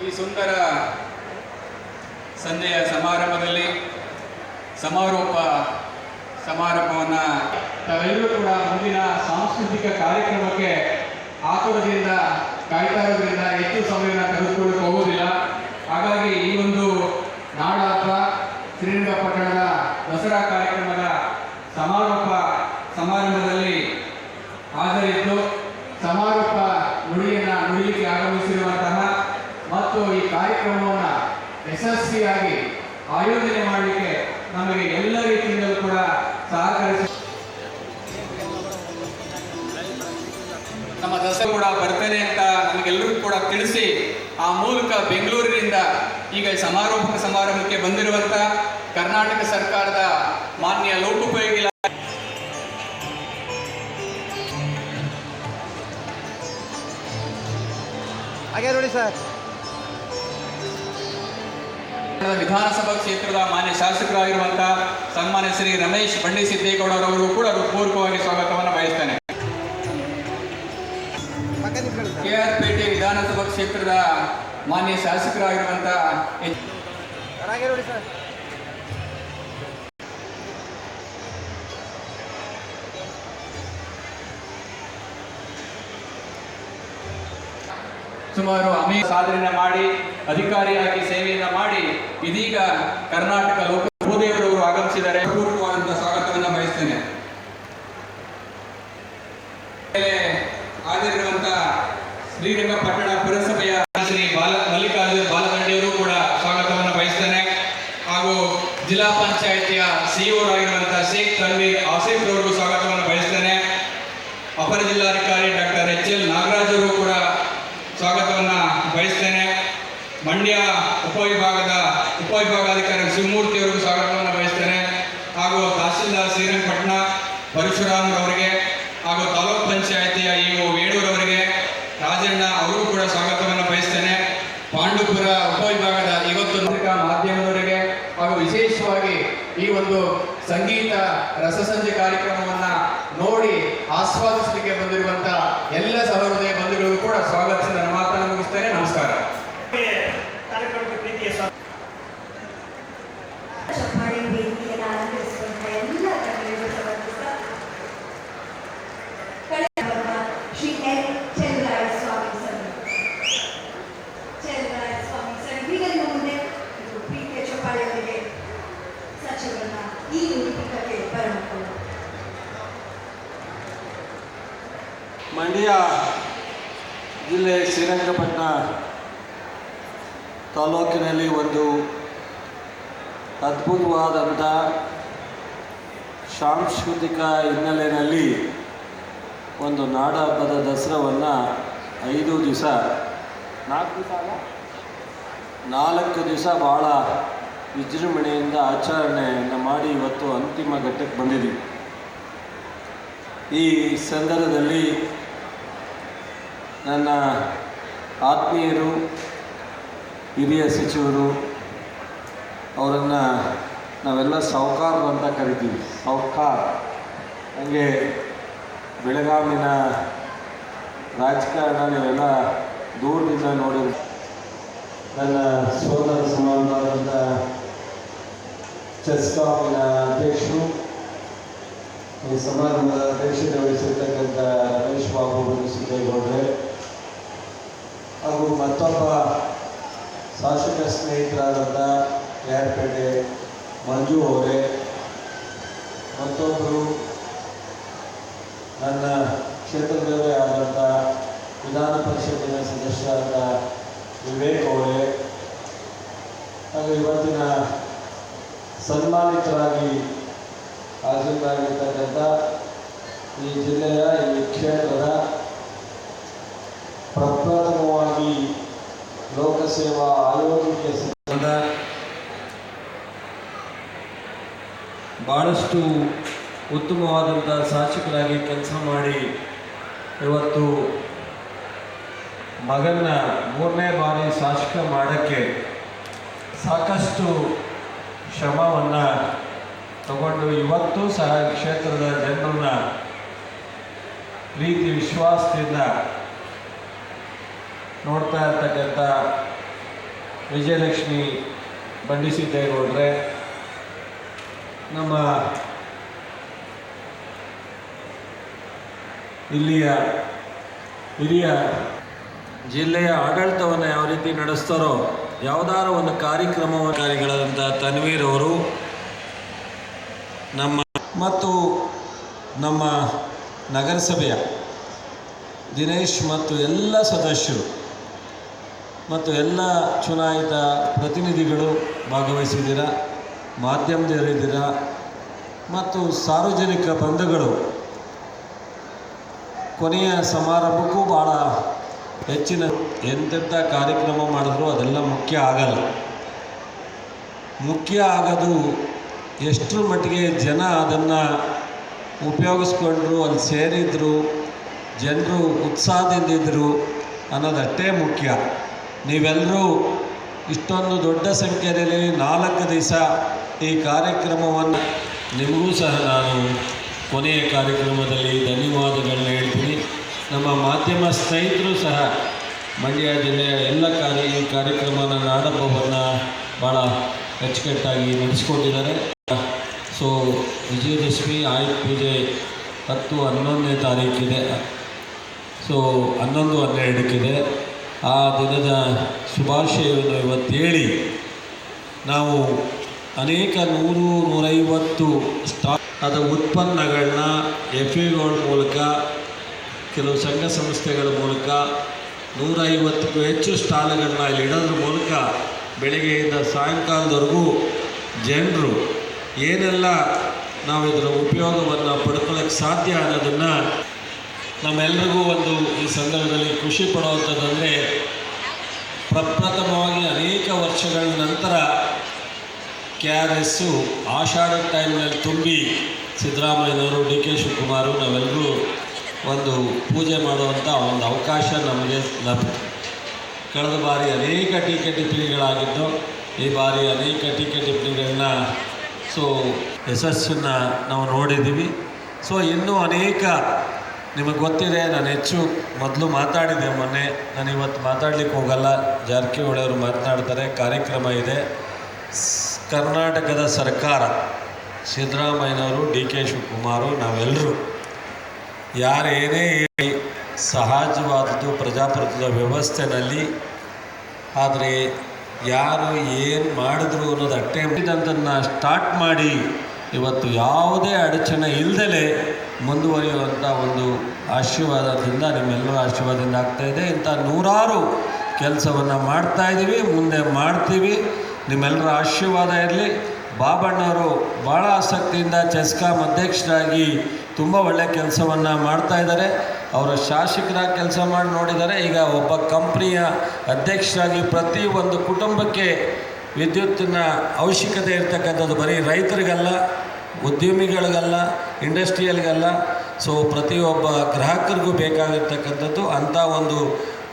ಈ ಸುಂದರ ಸಂಜೆಯ ಸಮಾರಂಭದಲ್ಲಿ ಸಮಾರೋಪವನ್ನು ತಾವೆಲ್ಲರೂ ಕೂಡ ಮುಂದಿನ ಸಾಂಸ್ಕೃತಿಕ ಕಾರ್ಯಕ್ರಮಕ್ಕೆ ಆತುರದಿಂದ ಕಾಯ್ತಾ ಇರೋದ್ರಿಂದ ಹೆಚ್ಚು ಸಮಯವನ್ನು ತೆಗೆದುಕೊಳ್ಳಕ್ಕೆ ಹೋಗುವುದಿಲ್ಲ. ಹಾಗಾಗಿ ಈ ಒಂದು ನಾಡ ಹಬ್ಬ ಶ್ರೀರಂಗಪಟ್ಟಣದ ದಸರಾ ಕಾರ್ಯಕ್ರಮದ ಸಮಾರಂಭದಲ್ಲಿ ಹಾಜರಿದ್ದು ಸಮಾರೋಪ ನುಡಿಲಿಕ್ಕೆ ಆಗಮಿಸಿರುವಂತಹ ಮತ್ತು ಈ ಕಾರ್ಯಕ್ರಮವನ್ನು ಯಶಸ್ವಿಯಾಗಿ ಆಯೋಜನೆ ಮಾಡಲಿಕ್ಕೆ ನಮಗೆ ಎಲ್ಲ ರೀತಿಯಿಂದಲೂ ಕೂಡ ಸಹಕರಿಸಿ ನಮ್ಮ ದಸರಾ ಕೂಡ ಬರ್ತೇನೆ ಅಂತ ನಮಗೆಲ್ಲರಿಗೂ ಕೂಡ ತಿಳಿಸಿ ಆ ಮೂಲಕ ಬೆಂಗಳೂರಿನಿಂದ ಈಗ ಸಮಾರಂಭಕ್ಕೆ ಬಂದಿರುವಂಥ ಕರ್ನಾಟಕ ಸರ್ಕಾರದ ಮಾನ್ಯ ಲೋಕೋಪಯೋಗಿ ಹಾಗೆ ನೋಡಿ ಸರ್ ವಿಧಾನಸಭಾ ಕ್ಷೇತ್ರದ ಮಾನ್ಯ ಶಾಸಕರಾಗಿರುವಂತಹ ಸನ್ಮಾನ್ಯ ಶ್ರೀ ರಮೇಶ್ ಬಂಡಿಸಿದ್ದೇಗೌಡರವರಿಗೂ ಕೂಡ ಹೃತ್ಪೂರ್ವಕವಾಗಿ ಸ್ವಾಗತವನ್ನು ಬಯಸ್ತೇನೆ. KR ಪೇಟೆ ವಿಧಾನಸಭಾ ಕ್ಷೇತ್ರದ ಮಾನ್ಯ ಶಾಸಕರಾಗಿರುವಂತಹ ಸುಮಾರು ಸಾಧನೆ ಮಾಡಿ ಅಧಿಕಾರಿಯಾಗಿ ಸೇವೆಯನ್ನು ಮಾಡಿ ಇದೀಗ ಕರ್ನಾಟಕ ಲೋಕಸಭೆಯವರು ಆಗಮಿಸಿದ್ದಾರೆ. ಪೂರ್ವಕವಾದಂತಹ ಸ್ವಾಗತವನ್ನು ಬಯಸ್ತೇನೆ. ಹಾಜರಿರುವಂತಹ ಶ್ರೀರಂಗಪಟ್ಟಣ ಪುರಸಭೆಯ ಶ್ರೀ ಮಲ್ಲಿಕಾರ್ಜುನ ಬಾಲದಂಡೆಯವರು ಕೂಡ ಸ್ವಾಗತವನ್ನು ಬಯಸ್ತೇನೆ. ಹಾಗೂ ಜಿಲ್ಲಾ ಪಂಚಾಯಿತಿಯ ಸಿಇಒರಾಗಿರುವಂತಹ ಶೇಖ್ ತನ್ವೀರ್ ಆಸಿಫ್ ರವರಿಗೂ ಸ್ವಾಗತವನ್ನು ಬಯಸ್ತೇನೆ. ಅಪರ ಜಿಲ್ಲಾಧಿಕಾರಿ ಡಾಕ್ಟರ್ HL ನಾಗರಾಜ್ ಅವರು ಕೂಡ ಸ್ವಾಗತವನ್ನು ಬಯಸ್ತೇನೆ. ಮಂಡ್ಯ ಉಪವಿಭಾಗಾಧಿಕಾರಿ ಶಿವಮೂರ್ತಿ ಅವರಿಗೂ ಸ್ವಾಗತವನ್ನು ಬಯಸ್ತೇನೆ. ಹಾಗೂ ತಹಸೀಲ್ದಾರ್ ಶ್ರೀರಂಗಪಟ್ಟಣ ಪರಶುರಾಮ್ ಅವರಿಗೆ ಹಾಗೂ ತಾಲೂಕ್ ಪಂಚಾಯಿತಿಯ EO ವೇಣೂರವರಿಗೆ ರಾಜಣ್ಣ ಅವರಿಗೂ ಕೂಡ ಸ್ವಾಗತವನ್ನು ಬಯಸ್ತೇನೆ. ಪಾಂಡುಪುರ ಉಪವಿಭಾಗದ ಇವತ್ತು ಮಾಧ್ಯಮದವರಿಗೆ ಹಾಗೂ ವಿಶೇಷವಾಗಿ ಈ ಒಂದು ಸಂಗೀತ ರಸಸಂಜೆ ಕಾರ್ಯಕ್ರಮವನ್ನು ನೋಡಿ ಆಸ್ವಾದಿಸಲಿಕ್ಕೆ ಬಂದಿರುವಂತಹ ಎಲ್ಲ ಸಹೃದಯ ಬಂಧುಗಳಿಗೂ ಕೂಡ ಸ್ವಾಗತಿಸಿ ನನ್ನ ಮಾತನ್ನು ಮುಗಿಸ್ತೇನೆ. ನಮಸ್ಕಾರ. ಮಂಡ್ಯ ಜಿಲ್ಲೆ ಶ್ರೀರಂಗಪಟ್ಟಣ ತಾಲೂಕಿನಲ್ಲಿ ಒಂದು ಅದ್ಭುತವಾದಂಥ ಸಾಂಸ್ಕೃತಿಕ ಹಿನ್ನೆಲೆಯಲ್ಲಿ ಒಂದು ನಾಡ ಹಬ್ಬದ ದಸರಾವನ್ನು 5 ದಿವಸ 4 ದಿವಸ ಭಾಳ ವಿಜೃಂಭಣೆಯಿಂದ ಆಚರಣೆಯನ್ನು ಮಾಡಿ ಇವತ್ತು ಅಂತಿಮ ಘಟ್ಟಕ್ಕೆ ಬಂದಿದ್ದೀವಿ. ಈ ಸಂದರ್ಭದಲ್ಲಿ ನನ್ನ ಆತ್ಮೀಯರು, ಹಿರಿಯ ಸಚಿವರು, ಅವರನ್ನು ನಾವೆಲ್ಲ ಸಾಹುಕಾರರು ಅಂತ ಕರಿತೀವಿ. ಸಾಹುಕಾರ್ ಹಂಗೆ ಬೆಳಗಾವಿನ ರಾಜಕಾರಣ ನೀವೆಲ್ಲ ದೂರದಿಂದ ನೋಡಿದ್ರು. ನನ್ನ ಸೋದರ ಸಮಾನವಾದಂಥ ಚೆಸ್ಕಾಮಿನ ಅಧ್ಯಕ್ಷರು, ಈ ಸಮಾರಂಭದ ಅಧ್ಯಕ್ಷತೆ ವಹಿಸಿರ್ತಕ್ಕಂಥ ರಮೇಶ್ ಬಾಬು ಸಿದ್ದೇಗೌಡ್ರೆ ಹಾಗೂ ಮತ್ತೊಬ್ಬ ಶಾಸಕ ಸ್ನೇಹಿತರಾದಂಥ ಯಾರ್ಪೇಟೆ ಮಂಜು ಅವರೇ, ಮತ್ತೊಬ್ಬರು ನನ್ನ ಕ್ಷೇತ್ರದವರೇ ಆದಂಥ ವಿಧಾನ ಪರಿಷತ್ತಿನ ಸದಸ್ಯರಾದ ವಿವೇಕ್ ಅವರೇ, ಹಾಗೂ ಇವತ್ತಿನ ಸನ್ಮಾನಿತರಾಗಿ ಹಾಜರಾಗಿರ್ತಕ್ಕಂಥ ಈ ಜಿಲ್ಲೆಯ ಈ ಕ್ಷೇತ್ರದ ಪ್ರಪ್ರಥಮವಾಗಿ ಲೋಕಸೇವಾ ಆಯೋಗಕ್ಕೆ ಸಂಬಂಧ ಭಾಳಷ್ಟು ಉತ್ತಮವಾದಂಥ ಶಾಸಕರಾಗಿ ಕೆಲಸ ಮಾಡಿ ಇವತ್ತು ಮಗನ 3ನೇ ಬಾರಿ ಶಾಸಕ ಮಾಡೋಕ್ಕೆ ಸಾಕಷ್ಟು ಶ್ರಮವನ್ನು ತಗೊಂಡು ಇವತ್ತು ಸಹ ಕ್ಷೇತ್ರದ ಜನರನ್ನ ಪ್ರೀತಿ ವಿಶ್ವಾಸದಿಂದ ನೋಡ್ತಾ ಇರ್ತಕ್ಕಂಥ ವಿಜಯಲಕ್ಷ್ಮಿ ಬಂಡಿಸಿದ್ದೇಗೌಡ್ರೆ, ನಮ್ಮ ಇಲ್ಲಿಯ ಹಿರಿಯ ಜಿಲ್ಲೆಯ ಆಡಳಿತವನ್ನು ಯಾವ ರೀತಿ ನಡೆಸ್ತಾರೋ, ಯಾವುದಾದ್ರು ಒಂದು ಕಾರ್ಯಕ್ರಮಕಾರಿಗಳಾದಂಥ ತನ್ವೀರ್ ಅವರು, ಮತ್ತು ನಮ್ಮ ನಗರಸಭೆಯ ದಿನೇಶ್ ಮತ್ತು ಎಲ್ಲ ಸದಸ್ಯರು ಮತ್ತು ಎಲ್ಲ ಚುನಾಯಿತ ಪ್ರತಿನಿಧಿಗಳು ಭಾಗವಹಿಸಿದ್ದೀರ, ಮಾಧ್ಯಮದವರಿದ್ದೀರ ಮತ್ತು ಸಾರ್ವಜನಿಕ ಬಂಧುಗಳು ಕೊನೆಯ ಸಮಾರಂಭಕ್ಕೂ ಭಾಳ ಹೆಚ್ಚಿನ ಎಂತೆಂಥ ಕಾರ್ಯಕ್ರಮ ಮಾಡಿದ್ರು ಅದೆಲ್ಲ ಮುಖ್ಯ ಆಗಲ್ಲ. ಮುಖ್ಯ ಆಗೋದು ಎಷ್ಟರ ಮಟ್ಟಿಗೆ ಜನ ಅದನ್ನು ಉಪಯೋಗಿಸ್ಕೊಂಡ್ರು, ಅಲ್ಲಿ ಸೇರಿದ್ರು, ಜನರು ಉತ್ಸಾಹದಿಂದಿದ್ದರು ಅನ್ನೋದಷ್ಟೇ ಮುಖ್ಯ. ನೀವೆಲ್ಲರೂ ಇಷ್ಟೊಂದು ದೊಡ್ಡ ಸಂಖ್ಯೆಯಲ್ಲಿ 4 ದಿವಸ ಈ ಕಾರ್ಯಕ್ರಮವನ್ನು, ನಿಮಗೂ ಸಹ ನಾನು ಕೊನೆಯ ಕಾರ್ಯಕ್ರಮದಲ್ಲಿ ಧನ್ಯವಾದಗಳನ್ನ ಹೇಳ್ತೀನಿ. ನಮ್ಮ ಮಾಧ್ಯಮ ಸ್ನೇಹಿತರು ಸಹ ಮಂಡ್ಯ ಜಿಲ್ಲೆಯ ಎಲ್ಲ ಈ ಕಾರ್ಯಕ್ರಮನ ನಾಡಹಬ್ಬವನ್ನು ಭಾಳ ಅಚ್ಚುಕಟ್ಟಾಗಿ ನಡೆಸ್ಕೊಂಡಿದ್ದಾರೆ. ಸೊ ವಿಜಯದಶಮಿ ಆಯುಧ ಪೂಜೆ 10-11ನೇ ತಾರೀಕಿದೆ. ಸೊ 11-12ಕ್ಕಿದೆ. ಆ ದಿನದ ಶುಭಾಶಯವನ್ನು ಇವತ್ತು ಹೇಳಿ, ನಾವು ಅನೇಕ 100-150 ಅದ ಉತ್ಪನ್ನಗಳನ್ನ FAOಗಳ ಮೂಲಕ, ಕೆಲವು ಸಂಘ ಸಂಸ್ಥೆಗಳ ಮೂಲಕ 150ಕ್ಕೂ ಹೆಚ್ಚು ಸ್ಟಾಲ್ಗಳನ್ನ ಇಲ್ಲಿ ಇಡೋದ್ರ ಮೂಲಕ ಬೆಳಗ್ಗೆಯಿಂದ ಸಾಯಂಕಾಲದವರೆಗೂ ಜನರು ಏನೆಲ್ಲ ನಾವು ಇದರ ಉಪಯೋಗವನ್ನು ಪಡ್ಕೊಳ್ಳೋಕ್ಕೆ ಸಾಧ್ಯ ಅನ್ನೋದನ್ನು ನಮ್ಮೆಲ್ಲರಿಗೂ ಒಂದು ಈ ಸಂದರ್ಭದಲ್ಲಿ ಖುಷಿ ಪಡುವಂಥದ್ದಂದರೆ, ಪ್ರಪ್ರಥಮವಾಗಿ ಅನೇಕ ವರ್ಷಗಳ ನಂತರ KRS ಆಷಾಢ ಟೈಮ್ನಲ್ಲಿ ತುಂಬಿ ಸಿದ್ದರಾಮಯ್ಯನವರು, DK ಶಿವಕುಮಾರು ನಾವೆಲ್ಲರೂ ಒಂದು ಪೂಜೆ ಮಾಡುವಂಥ ಒಂದು ಅವಕಾಶ ನಮಗೆ ಲಭ್ಯ. ಕಳೆದ ಬಾರಿ ಅನೇಕ ಟೀಕೆ ಟಿಪ್ಪಣಿಗಳಾಗಿದ್ದು, ಈ ಬಾರಿ ಅನೇಕ ಟೀಕೆ ಟಿಪ್ಪಣಿಗಳನ್ನ ಯಶಸ್ಸನ್ನು ನಾವು ನೋಡಿದ್ದೀವಿ. ಸೊ ಇನ್ನೂ ಅನೇಕ ನಿಮಗೆ ಗೊತ್ತಿದೆ, ನಾನು ಹೆಚ್ಚು ಮೊದಲು ಮಾತಾಡಿದೆ ಮೊನ್ನೆ, ನಾನು ಇವತ್ತು ಮಾತಾಡಲಿಕ್ಕೆ ಹೋಗಲ್ಲ, ಜಾರಕಿಹೊಳಿ ಅವರು ಮಾತನಾಡ್ತಾರೆ. ಕಾರ್ಯಕ್ರಮ ಇದೆ. ಕರ್ನಾಟಕದ ಸರ್ಕಾರ, ಸಿದ್ದರಾಮಯ್ಯನವರು, DK ಶಿವಕುಮಾರು, ನಾವೆಲ್ಲರೂ ಯಾರೇನೇ ಹೇಳಿ ಸಹಜವಾದದ್ದು ಪ್ರಜಾಪ್ರಭುತ್ವದ ವ್ಯವಸ್ಥೆಯಲ್ಲಿ. ಆದರೆ ಯಾರು ಏನು ಮಾಡಿದ್ರು ಅನ್ನೋದು ಅಟ್ಟೆಂತನ್ನು ಸ್ಟಾರ್ಟ್ ಮಾಡಿ ಇವತ್ತು ಯಾವುದೇ ಅಡಚಣೆ ಇಲ್ಲದೆ ಮುಂದುವರಿಯುವಂಥ ಒಂದು ಆಶೀರ್ವಾದದಿಂದ, ನಿಮ್ಮೆಲ್ಲರ ಆಶೀರ್ವಾದದಿಂದ ಆಗ್ತಾಯಿದೆ. ಇಂಥ ನೂರಾರು ಕೆಲಸವನ್ನು ಮಾಡ್ತಾಯಿದ್ದೀವಿ, ಮುಂದೆ ಮಾಡ್ತೀವಿ. ನಿಮ್ಮೆಲ್ಲರ ಆಶೀರ್ವಾದ ಇರಲಿ. ಬಾಬಣ್ಣವರು ಭಾಳ ಆಸಕ್ತಿಯಿಂದ ಚೆಸ್ಕಾಂ ಅಧ್ಯಕ್ಷರಾಗಿ ತುಂಬ ಒಳ್ಳೆಯ ಕೆಲಸವನ್ನು ಮಾಡ್ತಾಯಿದ್ದಾರೆ. ಅವರ ಶಾಸಕರಾಗಿ ಕೆಲಸ ಮಾಡಿ ನೋಡಿದ್ದಾರೆ. ಈಗ ಒಬ್ಬ ಕಂಪ್ನಿಯ ಅಧ್ಯಕ್ಷರಾಗಿ ಪ್ರತಿ ಒಂದು ಕುಟುಂಬಕ್ಕೆ ವಿದ್ಯುತ್ತಿನ ಅವಶ್ಯಕತೆ ಇರ್ತಕ್ಕಂಥದ್ದು ಬರೀ ರೈತರಿಗಲ್ಲ, ಉದ್ಯಮಿಗಳಿಗಲ್ಲ, ಇಂಡಸ್ಟ್ರಿಯಲ್ಗಲ್ಲ, ಸೊ ಪ್ರತಿಯೊಬ್ಬ ಗ್ರಾಹಕರಿಗೂ ಬೇಕಾಗಿರ್ತಕ್ಕಂಥದ್ದು ಅಂಥ ಒಂದು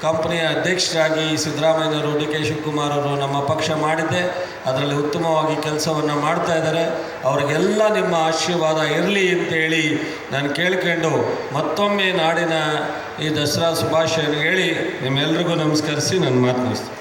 ಕಂಪ್ನಿಯ ಅಧ್ಯಕ್ಷರಾಗಿ ಸಿದ್ದರಾಮಯ್ಯನವರು, ಡಿ ಕೆ ಶಿವಕುಮಾರ್ ಅವರು ನಮ್ಮ ಪಕ್ಷ ಮಾಡಿದ್ದೆ. ಅದರಲ್ಲಿ ಉತ್ತಮವಾಗಿ ಕೆಲಸವನ್ನು ಮಾಡ್ತಾ ಇದ್ದಾರೆ. ಅವರಿಗೆಲ್ಲ ನಿಮ್ಮ ಆಶೀರ್ವಾದ ಇರಲಿ ಅಂತೇಳಿ ನಾನು ಕೇಳ್ಕೊಂಡು ಮತ್ತೊಮ್ಮೆ ನಾಡಿನ ಈ ದಸರಾ ಶುಭಾಶಯ ಹೇಳಿ ನಿಮ್ಮೆಲ್ರಿಗೂ ನಮಸ್ಕರಿಸಿ ನನ್ನ ಮಾತು ಮುಗಿಸ್ತೀನಿ.